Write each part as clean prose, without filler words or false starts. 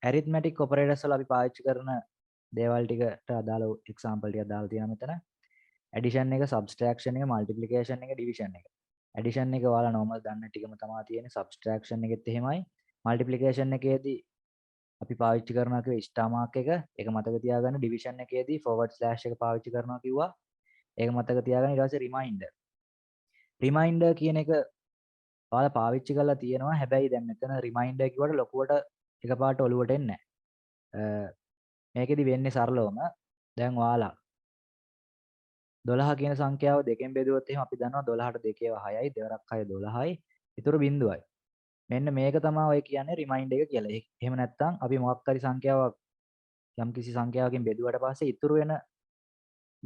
arithmetic operators වල අපි පාවිච්චි කරන දේවල් ටිකට අදාළ example ටිකක් දාලා තියෙනවා මෙතන. addition එක, subtraction එක, multiplication එක, division එක. addition එක ඔයාලා normal දන්න ටිකම තමයි තියෙන්නේ. subtraction එකෙත් එහෙමයි. multiplication එකේදී අපි පාවිච්චි කරනවා කිව්වේ star mark එක. ඒක මතක තියාගන්න. division එකේදී forward slash එක පාවිච්චි කරනවා කිව්වා. ඒක මතක තියාගන්න. ඊට පස්සේ reminder. reminder කියන එක ඔයාලා පාවිච්චි කරලා තියෙනවා. හැබැයි දැන් මෙතන reminder කිව්වට ලොකුවට එකපාරට ඔලුවට එන්නේ නැහැ. මේකෙදි වෙන්නේ සරලවම දැන් ඔයාලා 12 කියන සංඛ්‍යාව දෙකෙන් බෙදුවොත් එහෙම අපි දන්නවා 12ට 2 6යි, 2 6 12යි, ඊටු බිඳුවයි. මෙන්න මේක තමයි ඔය කියන්නේ reminder එක කියලා. එහෙම නැත්නම් අපි මොකක් හරි සංඛ්‍යාවක් යම්කිසි සංඛ්‍යාවකින් බෙදුවට පස්සේ ඉතුරු වෙන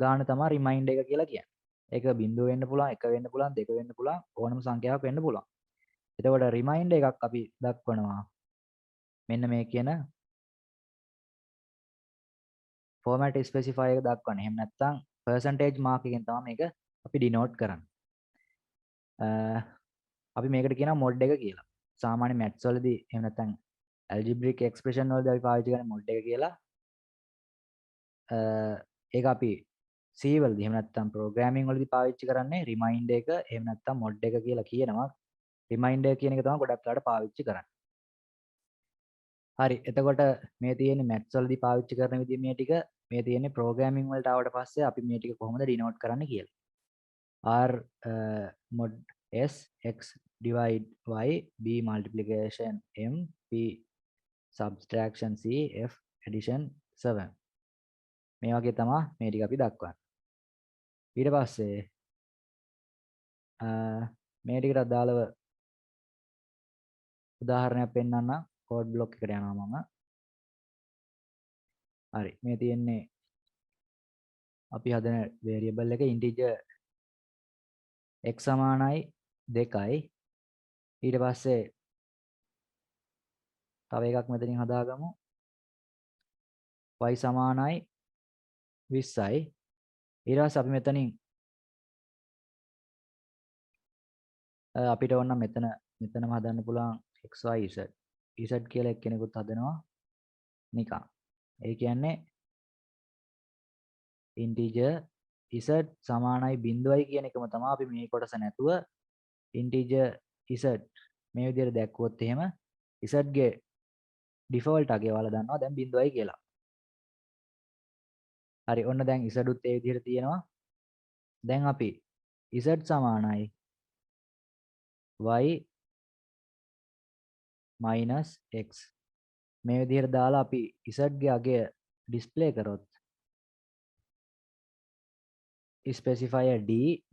ගාන තමයි reminder එක කියලා කියන්නේ. ඒක බිඳුව වෙන්න පුළුවන්, 1 වෙන්න පුළුවන්, 2 වෙන්න පුළුවන්, ඕනම සංඛ්‍යාවක් වෙන්න පුළුවන්. එතකොට reminder එකක් අපි දක්වනවා. මෙන්න මේ කියන format specifier එක දක්වන්නේ. එහෙම නැත්නම් percentage mark එකෙන් තමයි මේක අපි denote කරන්නේ. අපි මේකට කියනවා mod එක කියලා. සාමාන්‍ය maths වලදී එහෙම නැත්නම් algebraic expression වලදී අපි පාවිච්චි කරන mod එක කියලා. ඒක අපි C වලදී එහෙම නැත්නම් programming වලදී පාවිච්චි කරන්නේ reminder එක එහෙම නැත්නම් mod එක කියලා කියනවා. reminder කියන එක තමයි ගොඩක් වෙලාවට පාවිච්චි කරන්නේ. හරි. එතකොට මේ තියෙන්නේ maths වලදී පාවිච්චි කරන විදිහ මේ ටික මේ තියෙන්නේ programming වලට ආවට පස්සේ අපි මේ ටික කොහොමද denote කරන්න කියලා. R mod S x divide y b multiplication m p subtraction c f addition 7 මේ වගේ තමයි මේ ටික අපි දක්වන්නේ. ඊට පස්සේ මේ ටිකට අදාළව උදාහරණයක් පෙන්නන්න code block එකට යනවා මම. හරි. මේ තියෙන්නේ අපි හදන variable එක integer x සමානයි 2යි. ඊට පස්සේ තව එකක් මෙතනින් හදාගමු. y සමානයි 20යි. ඊට පස්සේ අපි මෙතනින් අපිට ඕන නම් මෙතනම හදන්න පුළුවන් x y z. z කියලා එක්කෙනෙකුත් හදනවා නිකන්. ඒ කියන්නේ integer z සමානයි 0යි කියන එකම තමයි අපි මේ කොටස නැතුව integer z මේ විදිහට දැක්වුවොත් එහෙම z ගේ default අගය ඔයාලා දන්නවා දැන් 0යි කියලා. හරි ඔන්න දැන් z උත් ඒ විදිහට තියෙනවා. දැන් අපි z සමානයි y minus x මේ විදිහට දාලා අපි z ගේ අගය display කරොත් specifier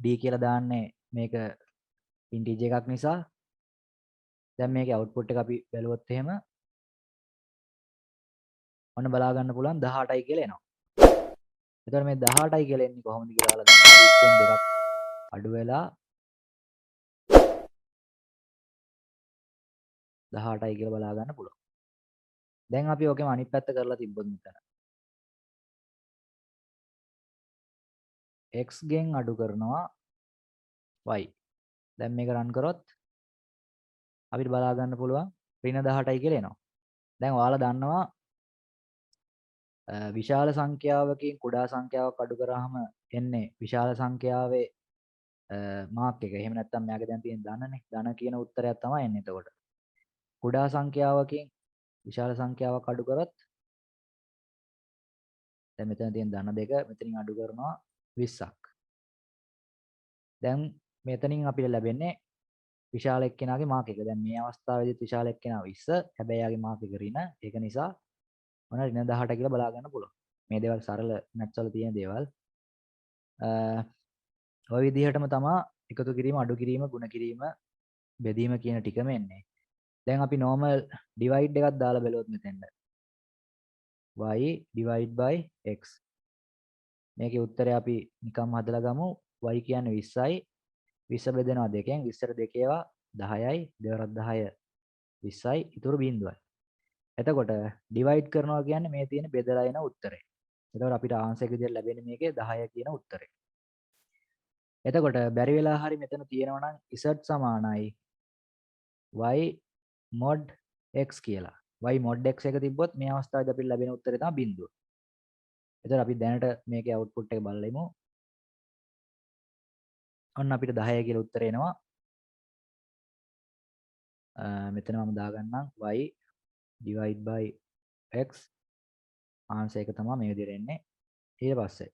d කියලා දාන්නේ මේක integer එකක් නිසා. දැන් මේකේ output එක අපි බැලුවොත් එහෙම ඔන්න බලා ගන්න පුළුවන් 18යි කියලා එනවා. එතකොට මේ 18යි කියලා එන්නේ කොහොමද කියලා ඔයාලා දන්නවා. 20න් දෙකක් අඩු වෙලා 18යි කියලා බලා ගන්න පුළුවන්. දැන් අපි ඕකෙම අනිත් පැත්ත කරලා තිබ්බොත් මෙතන x ගෙන් අඩු කරනවා y. දැන් මේක රන් කරොත් අපිට බලා ගන්න පුළුවන් ඍණ 18යි කියලා එනවා. දැන් ඔයාලා දන්නවා විශාල සංඛ්‍යාවකින් කුඩා සංඛ්‍යාවක් අඩු කරාම එන්නේ විශාල සංඛ්‍යාවේ මාක් එක. එහෙම නැත්නම් මෙයාගේ දැන් තියෙන ධනනේ. ධන කියන උත්තරයක් තමයි එන්නේ එතකොට. කුඩා සංඛ්‍යාවකින් විශාල සංඛ්‍යාවක් අඩු කරොත් දැන් මෙතන තියෙන ධන දෙක මෙතනින් අඩු කරනවා 20ක්. දැන් මෙතනින් අපිට ලැබෙන්නේ විශාල එක්කෙනාගේ මාක් එක. දැන් මේ අවස්ථාවේදීත් විශාල එක්කෙනා 20. හැබැයි යාගේ මාක් එක ඍණ. ඒක නිසා මොන ඍණ 18 කියලා බලා ගන්න පුළුවන්. මේ දේවල් සරල maths වල තියෙන දේවල්. ඔය විදිහටම තමයි එකතු කිරීම, අඩු කිරීම, ගුණ කිරීම, බෙදීම කියන ටිකම එන්නේ. දැන් අපි normal divide එකක් දාලා බලුවොත් මෙතෙන්ට. y divide by x. මේකේ උත්තරය අපි නිකම්ම හදලා ගමු. y කියන්නේ 20යි. 20 බෙදෙනවා දෙකෙන්. 20ට 2 ඒවා 10යි. 2 10 20යි. ඉතුරු බිඳුවයි. එතකොට divide කරනවා කියන්නේ මේ තියෙන බෙදලා එන උත්තරේ. එතකොට අපිට ආන්සර් එක විදිහට ලැබෙන්නේ මේකේ 10 කියන උත්තරේ. එතකොට බැරි වෙලා හරි මෙතන තියෙනවා නම් z සමානයි y mod x කියලා. y mod x එක තිබ්බොත් මේ අවස්ථාවේදී අපිට ලැබෙන උත්තරේ තමයි බිඳුව. එතකොට අපි දැනට මේකේ අවුට්පුට් එක බලමු. ඔන්න අපිට 10 කියලා උත්තරේ එනවා. මෙතන මම දාගන්නම් y divide by x answer එක තමයි මේ විදිහට එන්නේ. ඊට පස්සේ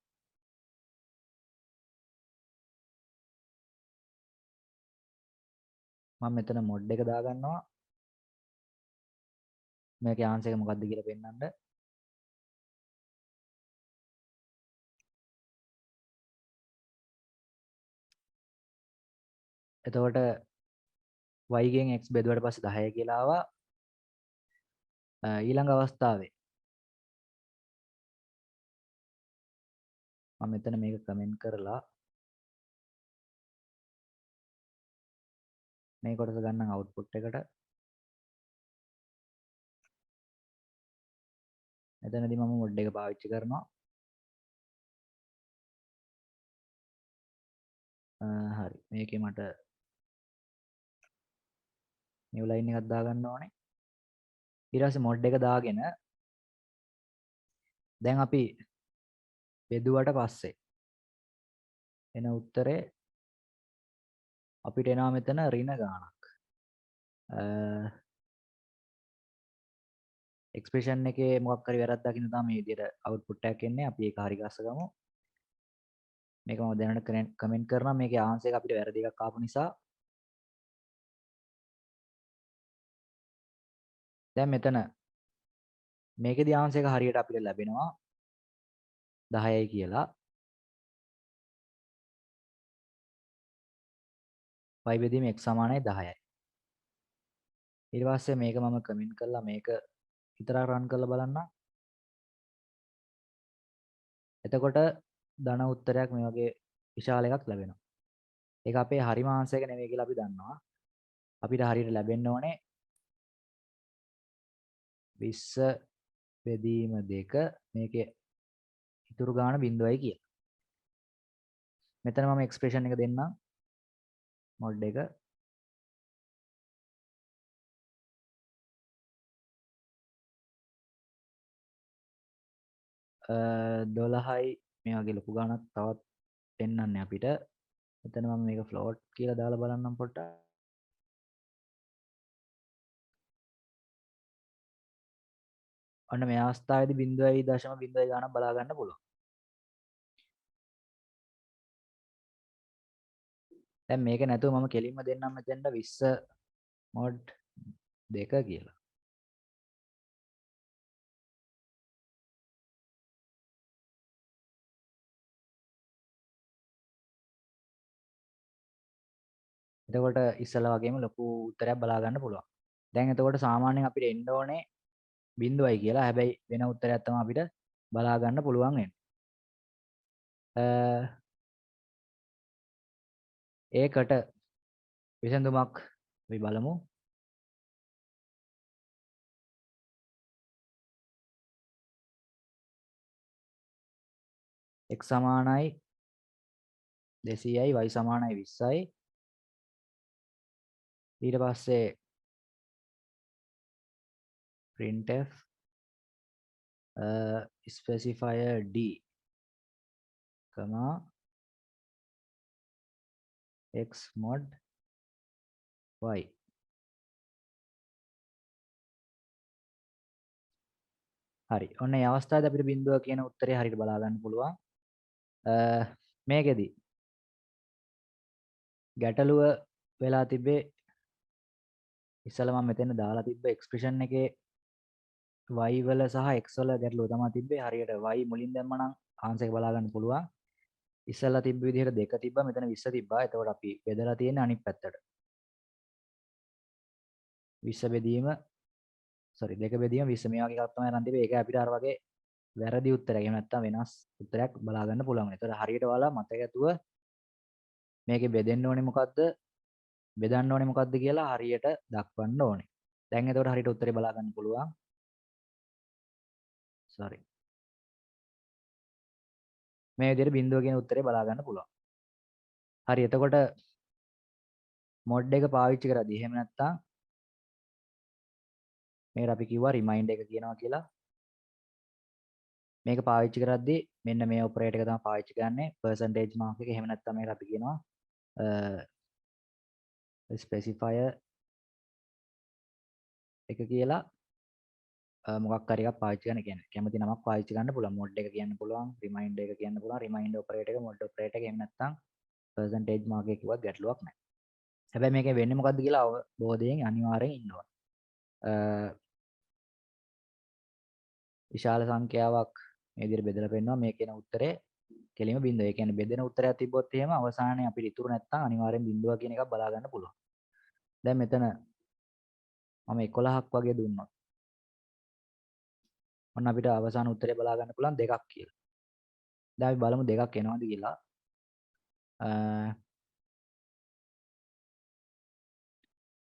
මම මෙතන mod එක දාගන්නවා. මේකේ ආන්සර් එක මොකක්ද කියලා පෙන්නන්න. එතකොට y ගෙන් x බෙදුවට පස්සේ 10 කියලා ආවා. ඊළඟ අවස්ථාවේ මම මෙතන මේක කමෙන්ට් කරලා මේ කොටස ගන්නම් අවුට්පුට් එකට. මෙතනදී මම mod එක පාවිච්චි කරනවා. හරි. මේකේ මට new line එකක් දාගන්න ඕනේ. ඊට පස්සේ mod එක දාගෙන දැන් අපි බෙදුවට පස්සේ එන උත්තරේ අපිට එනවා මෙතන ඍණ ගාණක්. එක්ස්ප්‍රෙෂන් එකේ මොකක් හරි වැරද්දක් ඉඳන් තමයි මේ විදිහට අවුට්පුට් එකක් එන්නේ. අපි ඒක හරි ගස්සගමු. මේක මම දැනට කමෙන්ට් කරනවා. මේකේ ආන්සර් එක අපිට වැරදි එකක් ආපු නිසා. දැන් මෙතන මේකේදී ආන්සර් එක හරියට අපිට ලැබෙනවා 10යි කියලා. y බෙදීම x සමානයි 10යි. ඊට පස්සේ මේක මම කමෙන්ට් කරලා මේක විතරක් රන් කරලා බලන්න. එතකොට ධන උත්තරයක් මේ වගේ විශාල එකක් ලැබෙනවා. ඒක අපේ හරිම ආන්සර් එක නෙවෙයි කියලා අපි දන්නවා. අපිට හරියට ලැබෙන්න ඕනේ 20 බෙදීම 2 මේකේ ඉතුරු ගාණ 0යි කියලා. මෙතන මම එක්ස්ප්‍රෙෂන් එක දෙන්නම්. mod එක 12යි මේ වගේ ලොකු ගාණක් තවත් පෙන්වන්නේ අපිට. මෙතන මම මේක float කියලා දාලා බලන්නම් පොඩ්ඩක්. ඔන්න මේ අවස්ථාවේදී 0.0 ගාණක් බලා ගන්න පුළුවන්. දැන් මේක නැතුව මම කෙලින්ම දෙන්නම් මෙතෙන්ට 20 mod 2 කියලා. එතකොට ඉස්සලා වගේම ලොකු උත්තරයක් බලා ගන්න පුළුවන්. දැන් එතකොට සාමාන්‍යයෙන් අපිට එන්න ඕනේ 0යි කියලා. හැබැයි වෙන උත්තරයක් තමයි අපිට බලා ගන්න පුළුවන් වෙන්නේ. ඒකට විසඳුමක් අපි බලමු. x සමානයි 200යි y සමානයි 20යි. ඊට පස්සේ printf specifier d x mod y. හරි. ඔන්න මේ අවස්ථාවේදී අපිට බිඳුව කියන උත්තරේ හරියට බලා ගන්න පුළුවන්. මේකෙදි ගැටලුව වෙලා තිබේ ඉස්සලා මම මෙතන දාලා තිබ්බ එක්ස්ප්‍රෙෂන් එකේ y වල සහ x වල ගැටලුව තමයි තිබ්බේ. හරියට y මුලින් දැම්ම නම් ආන්සර් එක බලා ගන්න පුළුවන්. ඉස්සලා තිබ්බ විදිහට 2 තිබ්බා මෙතන 20 තිබ්බා. එතකොට අපි බෙදලා තියෙන්නේ අනිත් පැත්තට. 20 බෙදීම 2 බෙදීම 20 මේ වගේ එකක් තමයි අරන් තිබේ. ඒක අපිට අර වගේ වැරදි උත්තරයක්. එහෙම නැත්නම් වෙනස් උත්තරයක් බලා ගන්න පුළුවන්. ඒතර හරියට ඔයාලා මතක ඇතුව මේකේ බෙදෙන්න ඕනේ මොකද්ද? බෙදන්න ඕනේ මොකද්ද කියලා හරියට දක්වන්න ඕනේ. දැන් එතකොට හරියට උත්තරේ බලා ගන්න පුළුවන්. sorry. මේ විදිහට බිඳුව කියන උත්තරේ බලා ගන්න පුළුවන්. හරි එතකොට mod එක පාවිච්චි කරද්දී එහෙම නැත්නම් මේකට අපි කිව්වා remind එක කියනවා කියලා. මේක පාවිච්චි කරද්දී මෙන්න මේ ඔපරේටර් එක තමයි පාවිච්චි කරන්නේ percentage mark එක. එහෙම නැත්නම් මේකට අපි කියනවා specifier එක කියලා මොකක් හරි එකක් පාවිච්චි කරන්න කියන්නේ. කැමති නමක් පාවිච්චි කරන්න පුළුවන්. mod එක කියන්න පුළුවන්, remind එක කියන්න පුළුවන්, remind operator එක, mod operator එක. එහෙම නැත්නම් percentage mark එක කිව්වත් ගැටලුවක් නැහැ. හැබැයි මේකෙන් වෙන්නේ මොකද්ද කියලා අවබෝධයෙන් අනිවාර්යෙන් ඉන්න ඕන. විශාල සංඛ්‍යාවක් මේ විදිහට බෙදලා පෙන්නනවා. මේ කියන උත්තරේ කෙලිම බිඳුව. ඒ කියන්නේ බෙදෙන උත්තරයක් තිබ්බොත් එහෙම අවසානයේ අපිට ඉතුරු නැත්තම් අනිවාර්යෙන් බිඳුව කියන එකක් බලා ගන්න පුළුවන්. දැන් මෙතන මම 11ක් වගේ දුන්නොත් ඔන්න අපිට අවසාන උත්තරේ බලා ගන්න පුළුවන් දෙකක් කියලා. දැන් අපි බලමු දෙකක් එනවද කියලා.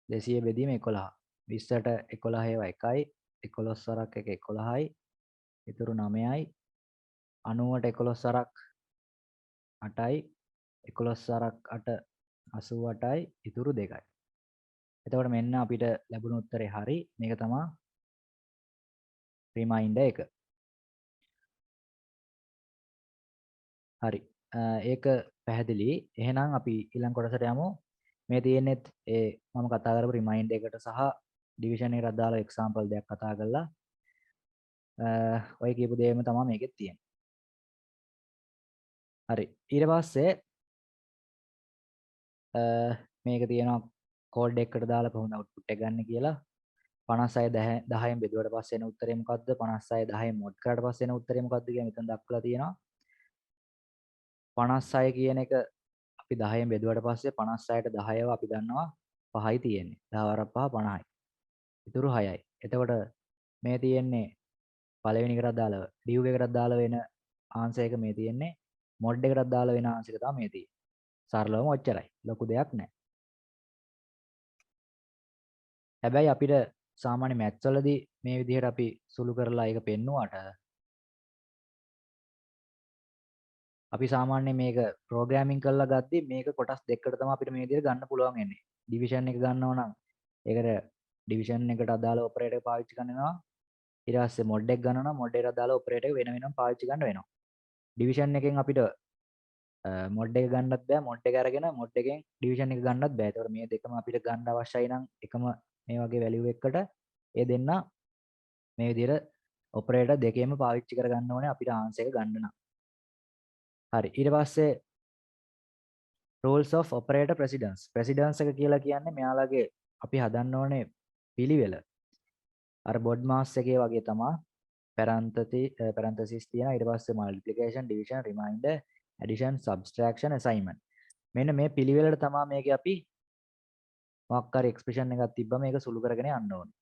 200 බෙදීම 11. 20ට 11 ඒවා 1යි. 11 වරක් 1 11යි. ඉතුරු 9යි. 90ට 11 වරක් 8යි. 11 වරක් 8 88යි. ඉතුරු 2යි. එතකොට මෙන්න අපිට ලැබුණු උත්තරේ හරි. මේක තමයි රිමයින්ඩර් එක. හරි. ඒක පැහැදිලි. එහෙනම් අපි ඊළඟ කොටසට යමු. මේ තියෙන්නේ මම කතා කරපු රිමයින්ඩර් එකට සහ ඩිවිෂන් එකට අදාළ එක්සැම්පල් දෙයක් කතා කරලා ඔය කියපු දේම තමයි මේකෙත් තියෙන්නේ. හරි. ඊට පස්සේ මේක තියෙනවා කෝඩ් එකකට දාලා කොහොමද අවුට්පුට් එක ගන්න කියලා. 56 10න් බෙදුවට පස්සේ එන උත්තරේ මොකද්ද? 56 10න් මොඩ් කරාට පස්සේ එන උත්තරේ මොකද්ද කියලා මෙතන දක්වලා තියෙනවා. 56 කියන එක අපි 10න් බෙදුවට පස්සේ 56ට 10ව අපි දන්නවා 5යි තියෙන්නේ. 10 වරක් 5 50යි. ඉතුරු 6යි. එතකොට මේ තියෙන්නේ පළවෙනි එකට අදාළව div එකකට අදාළ වෙන ආන්සර් එක මේ තියෙන්නේ. මොඩ් එකකට අදාළ වෙන ආන්සර් එක තමයි මේ තියෙන්නේ. සරලවම ඔච්චරයි. ලොකු දෙයක් නැහැ. හැබැයි අපිට සාමාන්‍ය මැත්ස් වලදී මේ විදිහට අපි සුළු කරලා ඒක පෙන්නුවාට අපි සාමාන්‍ය මේක ප්‍රෝග්‍රෑමින් කරලා ගද්දි මේක කොටස් දෙකකට තමයි අපිට මේ විදිහට ගන්න පුළුවන් වෙන්නේ. ඩිවිෂන් එක ගන්නව නම් ඒකට ඩිවිෂන් එකට අදාළ ඔපරේටර් පාවිච්චි කරනවා. ඊට පස්සේ මොඩ් එක ගන්නවා නම් මොඩ් එකට අදාළ ඔපරේටර් වෙන වෙනම පාවිච්චි ගන්න වෙනවා. ඩිවිෂන් එකෙන් අපිට මොඩ් එක ගන්නත් බෑ. මොඩ් එක අරගෙන මොඩ් එකෙන් ඩිවිෂන් එක ගන්නත් බෑ. ඒතකොට මේ දෙකම අපිට ගන්න අවශ්‍යයි නම් එකම මේ වගේ වැලියු එකකට ඒ දෙන්න මේ විදිහට ඔපරේටර් දෙකේම පාවිච්චි කරගන්න ඕනේ අපිට ආන්සර් එක ගන්න නම්. හරි. ඊට පස්සේ rules of operator precedence. precedence එක කියලා කියන්නේ මෙයාලගේ අපි හදන්න ඕනේ පිළිවෙල. අර බොඩ් මාස් එකේ වගේ තමයි parenthesis තියෙනවා. ඊට පස්සේ multiplication, division, remainder, addition, subtraction, assignment. මෙන්න මේ පිළිවෙලට තමයි මේකේ අපි මොකක් හරි එක්ස්ප්‍රෙෂන් එකක් තිබ්බම මේක සුළු කරගෙන යන්න ඕනේ.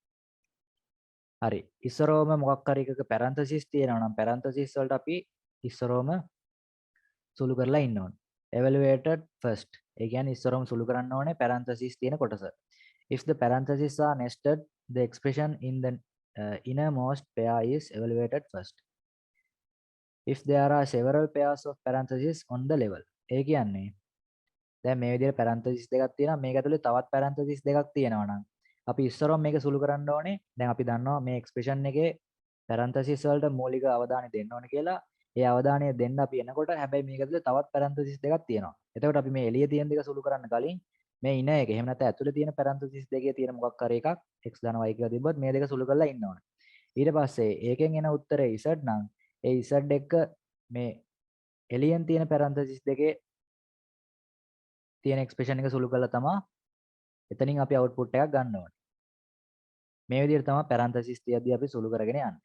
හරි. ඉස්සරෝම මොකක් හරි එකක parenthesis තියෙනවා නම් parenthesis වලට අපි ඉස්සරෝම සුළු කරලා ඉන්න ඕනේ. evaluated first. ඒ කියන්නේ ඉස්සරෝම සුළු කරන්න ඕනේ parenthesis තියෙන කොටස. If the parentheses are nested, the expression in the innermost pair is evaluated first. If there are several pairs of parentheses on the level. ඒ කියන්නේ දැන් මේ විදිහට parenthesis දෙකක් තියෙනවා. මේක ඇතුලේ තවත් parenthesis දෙකක් තියෙනවා නම් අපි ඉස්සරෝම මේක සුළු කරන්න ඕනේ. දැන් අපි දන්නවා මේ expression එකේ parenthesis වලට මූලික අවධානය දෙන්න ඕනේ කියලා. ඒ අවධානය දෙන්න අපි එනකොට හැබැයි මේක ඇතුලේ තවත් parenthesis දෙකක් තියෙනවා. එතකොට අපි මේ එළියේ තියෙන දෙක සුළු කරන්න කලින් මේ ඉන එක එහෙම නැත්නම් ඇතුලේ තියෙන parenthesis දෙකේ තියෙන මොකක් හරි එකක් x ධන y කියලා තිබ්බොත් මේ දෙක සුළු කරලා ඉන්න ඕනේ. ඊට පස්සේ ඒකෙන් එන උත්තරේ z නම් ඒ z එක මේ එළියෙන් තියෙන parenthesis දෙකේ තියෙන expression එක සුළු කරලා තමයි එතනින් අපි output එකක් ගන්න ඕනේ. මේ විදිහට තමයි parenthesis තියදී අපි සුළු කරගෙන යන්නේ.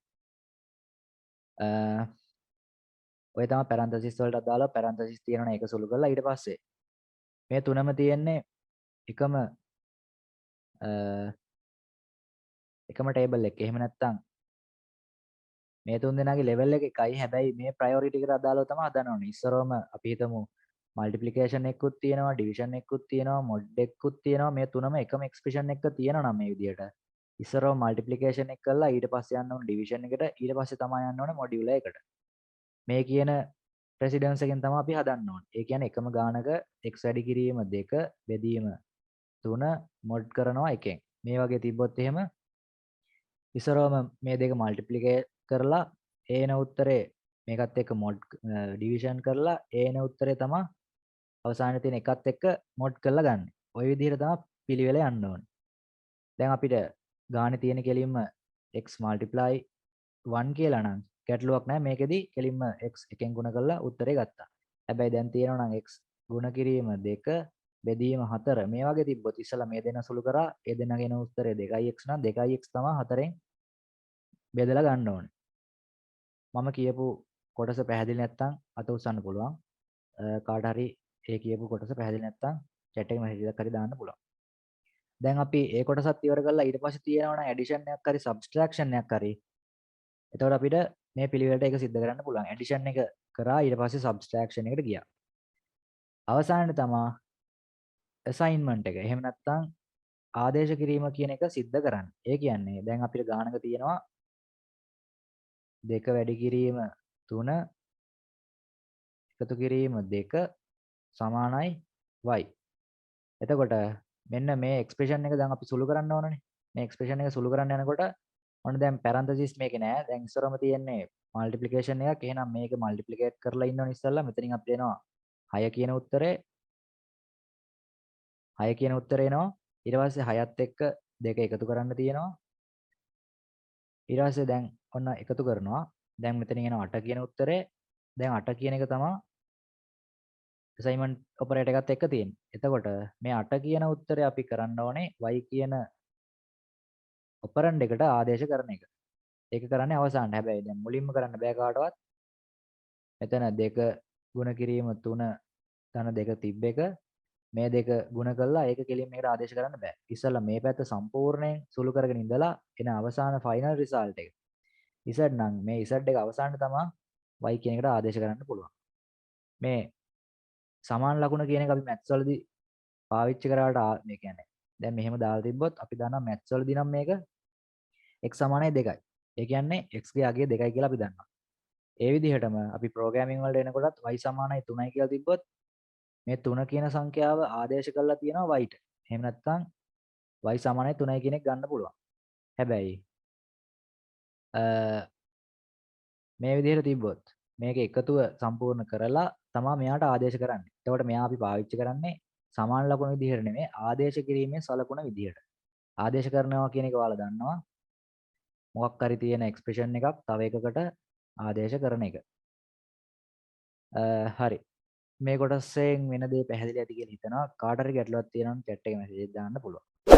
ඔය තමයි parenthesis වලට අදාළ parenthesis තියෙනවනේ ඒක සුළු කරලා ඊට පස්සේ මේ තුනම තියෙන්නේ එකම table එකේ. එහෙම නැත්නම් මේ තුන් දෙනාගේ level එක එකයි. හැබැයි මේ priority එකට අදාළව තමයි හදන්න ඕනේ. ඉස්සරවම අපි හිතමු multiplication එකකුත් තියෙනවා, division එකකුත් තියෙනවා, mod එකකුත් තියෙනවා. මේ තුනම එකම expression එක තියෙනවා නම් මේ විදිහට ඉස්සරව multiplication එක කළා ඊට පස්සේ යන්න ඕනේ division එකට ඊට පස්සේ තමයි යන්න ඕනේ modular එකට. මේ කියන precedence එකෙන් තමයි අපි හදන්න ඕනේ. ඒ කියන්නේ එකම ගානක x වැඩි කිරීම 2 බෙදීම 3 mod කරනවා එකෙන්. මේ වගේ තිබ්බොත් එහෙම ඉස්සරවම මේ දෙක මල්ටිප්ලිකේට් කරලා එන උත්තරේ මේකත් එක්ක මොඩ් ඩිවිෂන් කරලා එන උත්තරේ තමයි අවසානයේ තියෙන එකත් එක්ක මොඩ් කරලා ගන්න. ওই විදිහට තමයි පිළිවෙල යන්න ඕනේ. දැන් අපිට ගානේ තියෙන කෙලින්ම x multiply 1 කියලා නම් ගැටලුවක් නැහැ. මේකෙදි කෙලින්ම x එකෙන් ගුණ කරලා උත්තරේ ගත්තා. හැබැයි දැන් තියෙනවා නම් x ගුණ කිරීම 2 බෙදීම 4 මේ වගේ තිබ්බොත් ඉස්සලා මේ දෙන්න සුළු කරා ඒ දෙන්නගෙන උත්තරේ 2x නම් 2x තමයි 4ෙන් බෙදලා ගන්න ඕනේ. මම කියපු කොටස පැහැදිලි නැත්නම් අත උස්සන්න පුළුවන්. කාට හරි ඒ කියපු කොටස පැහැදිලි නැත්නම් chat එකේ මැසේජ් එකක් හරි දාන්න පුළුවන්. දැන් අපි ඒ කොටසත් ඉවර කරලා ඊට පස්සේ තියෙනවා නම් ඇඩිෂන් එකක් හරි සබ්ස්ට්‍රැක්ෂන් එකක් හරි. එතකොට අපිට මේ පිළිවෙලට ඒක සිද්ධ කරන්න පුළුවන්. ඇඩිෂන් එක කරා ඊට පස්සේ සබ්ස්ට්‍රැක්ෂන් එකට ගියා. අවසානයේ තමයි අසයින්මන්ට් එක. එහෙම නැත්නම් ආදේශ කිරීම කියන එක සිද්ධ කරන්නේ. ඒ කියන්නේ දැන් අපිට ගානක තියෙනවා 2 වැඩි කිරීම 3 එකතු කිරීම 2 සමානයි y. එතකොට මෙන්න මේ එක්ස්ප්‍රෙෂන් එක දැන් අපි සුළු කරන්න ඕනනේ. මේ එක්ස්ප්‍රෙෂන් එක සුළු කරන්න යනකොට ඔන්න දැන් පැරන්තසිස් මේකේ නෑ. දැන් ඉස්සරම තියෙන්නේ මල්ටිප්ලිකේෂන් එකක්. එහෙනම් මේක මල්ටිප්ලිකේට් කරලා ඉන්න ඕනේ ඉස්සෙල්ලා. මෙතනින් අපිට එනවා 6 කියන උත්තරේ. 6 කියන උත්තරේ එනවා. ඊට පස්සේ 6ත් එක්ක 2 එකතු කරන්න තියෙනවා. ඊට පස්සේ දැන් ඔන්න එකතු කරනවා. දැන් මෙතනින් එනවා 8 කියන උත්තරේ. දැන් 8 කියන එක තමයි අසයින්මන්ට් ඔපරේටර් එකත් එක්ක තියෙන්නේ. එතකොට මේ 8 කියන උත්තරේ අපි කරන්න ඕනේ y කියන ඔපරන්ඩ් එකට ආදේශ කරන එක. ඒක කරන්නේ අවසානයේ. හැබැයි දැන් මුලින්ම කරන්න බෑ කාටවත්. මෙතන 2 ගුණ කිරීම 3 ධන 2 තිබ්බ එක මේ දෙක ගුණ කළා ඒක කෙලින් මේකට ආදේශ කරන්න බෑ. ඉස්සෙල්ලා මේ පැත්ත සම්පූර්ණයෙන් සුළු කරගෙන ඉඳලා එන අවසාන ෆයිනල් රිසල්ට් එක. z නම් මේ z එක අවසානයේ තමයි y කියන එකට ආදේශ කරන්න පුළුවන්. මේ සමාන ලකුණ කියන එක අපි මැත්ස් වලදී පාවිච්චි කරාට මේ කියන්නේ දැන් මෙහෙම දාලා තිබ්බොත් අපි දන්නවා මැත්ස් වලදී නම් මේක x සමානයි 2යි. ඒ කියන්නේ x ගේ අගය 2යි කියලා අපි දන්නවා. ඒ විදිහටම අපි ප්‍රෝග්‍රෑමින් වලට එනකොටත් y සමානයි 3යි කියලා තිබ්බොත් මේ 3 කියන සංඛ්‍යාව ආදේශ කරලා තියෙනවා y ට. එහෙම නැත්නම් y සමානයි 3යි කියන එක ගන්න පුළුවන්. හැබැයි මේ විදිහට තිබ්බොත් මේක එකතුව සම්පූර්ණ කරලා තමයි මෙයාට ආදේශ කරන්නේ. එතකොට මෙයා අපි පාවිච්චි කරන්නේ සමාන ලකුණු විදිහට නෙමෙයි ආදේශ කිරීමේ සලකුණ විදිහට. ආදේශ කරනවා කියන එක ඔයාලා දන්නවා. මොකක් හරි තියෙන එක්ස්ප්‍රෙෂන් එකක් තව එකකට ආදේශ කරන එක. හරි. මේ කොටසෙන් වෙන දේ පැහැදිලි ඇති කියලා හිතනවා. කාට හරි ගැටලුවක් තියෙනවා නම් chat එකේ මැසේජ් දාන්න පුළුවන්.